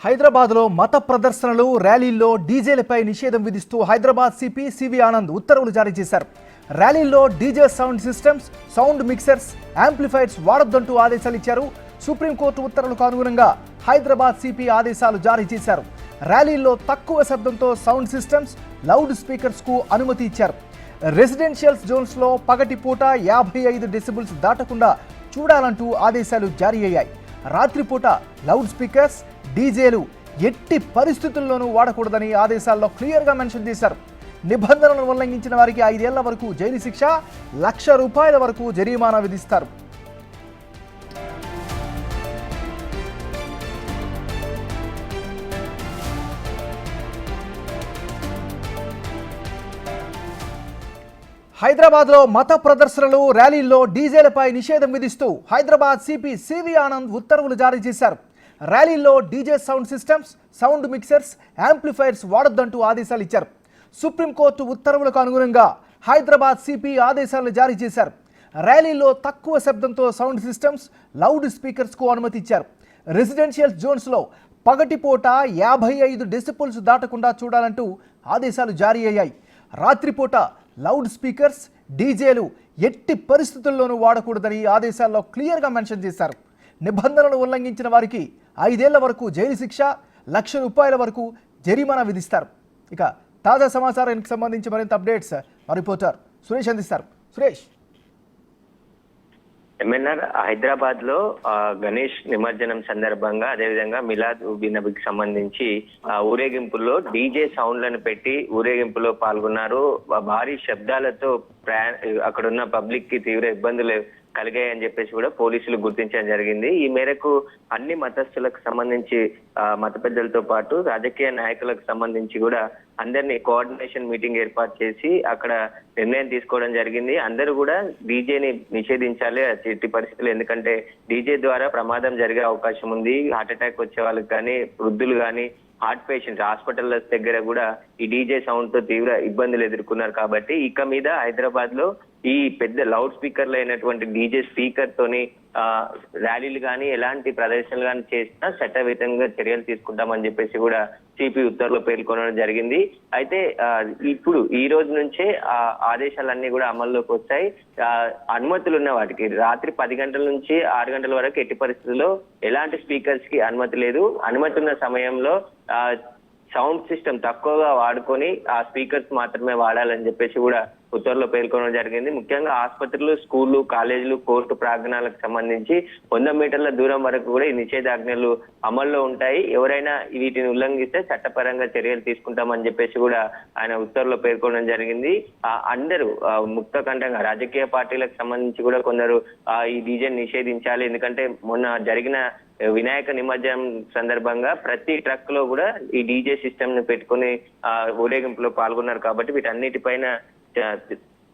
హైదరాబాద్లో మత ప్రదర్శనలు ర్యాలీల్లో డీజేలపై నిషేధం విధిస్తూ హైదరాబాద్ సిపి సివి ఆనంద్ ఉత్తర్వులు జారీ చేశారు. ర్యాలీల్లో DJ sound systems, sound mixers, amplifiers వాడొద్దంటూ ఆదేశాలు ఇచ్చారు. సుప్రీంకోర్టు ఉత్తర్వులకు అనుగుణంగా హైదరాబాద్ సిపి ఆదేశాలు జారీ చేశారు. ర్యాలీల్లో తక్కువ శబ్దంతో సౌండ్ సిస్టమ్స్, లౌడ్ స్పీకర్స్కు అనుమతి ఇచ్చారు. రెసిడెన్షియల్ జోన్స్లో పగటిపూట 55 డెసిబుల్స్ దాటకుండా చూడాలంటూ ఆదేశాలు జారీ అయ్యాయి. రాత్రిపూట లౌడ్ స్పీకర్స్, డీజేలు ఎట్టి పరిస్థితుల్లోనూ వాడకూడదని ఆదేశాల్లో క్లియర్గా మెన్షన్ చేశారు. నిబంధనలను ఉల్లంఘించిన వారికి 5 ఏళ్ల వరకు జైలు శిక్ష, ₹1,00,000 వరకు జరిమానా విధిస్తారు. హైదరాబాద్లో మత ప్రదర్శనలు ర్యాలీల్లో డీజేలపై నిషేధం విధిస్తూ హైదరాబాద్ సిపి సివి ఆనంద్ ఉత్తర్వులు జారీ చేశారు. ర్యాలీల్లో DJ sound systems, sound mixers, amplifiers వాడొద్దంటూ ఆదేశాలు ఇచ్చారు. సుప్రీంకోర్టు ఉత్తర్వులకు అనుగుణంగా హైదరాబాద్ సిపి ఆదేశాలను జారీ చేశారు. ర్యాలీల్లో తక్కువ శబ్దంతో సౌండ్ సిస్టమ్స్, లౌడ్ స్పీకర్స్కు అనుమతి ఇచ్చారు. రెసిడెన్షియల్ జోన్స్లో పగటిపూట 55 డెసిబుల్స్ దాటకుండా చూడాలంటూ ఆదేశాలు జారీ అయ్యాయి. రాత్రిపూట లౌడ్ స్పీకర్స్, డీజేలు ఎట్టి పరిస్థితుల్లోనూ వాడకూడదని ఆదేశాల్లో క్లియర్గా మెన్షన్ చేశారు. నిబంధనలు ఉల్లంఘించిన వారికి 5 ఏళ్ల వరకు జైలు శిక్ష, ₹1,00,000 వరకు జరిమానా విధిస్తారు. ఇక తాజా సమాచారానికి సంబంధించి మరింత అప్డేట్స్ మా రిపోర్టర్ సురేష్ అందిస్తారు. సురేష్, ఎంఎన్ఆర్ హైదరాబాద్ లో గణేష్ నిమజ్జనం సందర్భంగా అదేవిధంగా మిలాద్ ఉబి నబికి సంబంధించి ఊరేగింపుల్లో డీజే సౌండ్లను పెట్టి ఊరేగింపులో పాల్గొన్నారు. భారీ శబ్దాలతో అక్కడున్న పబ్లిక్ కి తీవ్ర ఇబ్బందులు కలిగాయని చెప్పేసి కూడా పోలీసులు గుర్తించడం జరిగింది. ఈ మేరకు అన్ని మతస్థులకు సంబంధించి మత పెద్దలతో పాటు రాజకీయ నాయకులకు సంబంధించి కూడా అందరినీ కోఆర్డినేషన్ మీటింగ్ ఏర్పాటు చేసి అక్కడ నిర్ణయం తీసుకోవడం జరిగింది. అందరూ కూడా డీజేని నిషేధించాలి ఎట్టి పరిస్థితులు, ఎందుకంటే డీజే ద్వారా ప్రమాదం జరిగే అవకాశం ఉంది. హార్ట్ అటాక్ వచ్చే వాళ్ళకి కానీ, వృద్ధులు కానీ, హార్ట్ పేషెంట్స్ హాస్పిటల్ దగ్గర కూడా ఈ డీజే సౌండ్ తో తీవ్ర ఇబ్బందులు ఎదుర్కొన్నారు. కాబట్టి ఇక మీద హైదరాబాద్ లో ఈ పెద్ద లౌడ్ స్పీకర్లు అయినటువంటి డీజే స్పీకర్ తోని ర్యాలీలు కానీ ఎలాంటి ప్రదర్శనలు కానీ చేసినా చట్టవిధంగా చర్యలు తీసుకుంటామని చెప్పేసి కూడా సిపి ఉత్తర్వులు పేర్కొనడం జరిగింది. అయితే ఇప్పుడు ఈ రోజు నుంచే ఆదేశాలన్నీ కూడా అమల్లోకి వచ్చాయి. అనుమతులు ఉన్న వాటికి రాత్రి 10 గంటల నుంచి 6 గంటల వరకు ఎట్టి పరిస్థితుల్లో ఎలాంటి స్పీకర్స్ కి అనుమతి లేదు. అనుమతి ఉన్న సమయంలో సౌండ్ సిస్టమ్ తక్కువగా వాడుకొని ఆ స్పీకర్స్ మాత్రమే వాడాలని చెప్పేసి కూడా ఉత్తర్వులో పేర్కొనడం జరిగింది. ముఖ్యంగా ఆసుపత్రులు, స్కూళ్లు, కాలేజీలు, కోర్టు ప్రాంగణాలకు సంబంధించి 100 మీటర్ల దూరం వరకు కూడా ఈ నిషేధాజ్ఞలు అమల్లో ఉంటాయి. ఎవరైనా వీటిని ఉల్లంఘిస్తే చట్టపరంగా చర్యలు తీసుకుంటామని చెప్పేసి కూడా ఆయన ఉత్తర్వులో పేర్కొనడం జరిగింది. అందరూ ముక్తకంఠంగా రాజకీయ పార్టీలకు సంబంధించి కూడా కొందరు ఈ డీజేని నిషేధించాలి, ఎందుకంటే మొన్న జరిగిన వినాయక నిమజ్జనం సందర్భంగా ప్రతి ట్రక్ లో కూడా ఈ డీజే సిస్టమ్ ని పెట్టుకుని ఊరేగింపులో పాల్గొన్నారు. కాబట్టి వీటన్నిటిపైన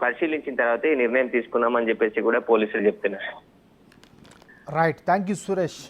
పరిశీలించిన తర్వాత ఈ నిర్ణయం తీసుకున్నామని చెప్పేసి కూడా పోలీసులు చెప్తున్నారు. Right, thank you Suresh.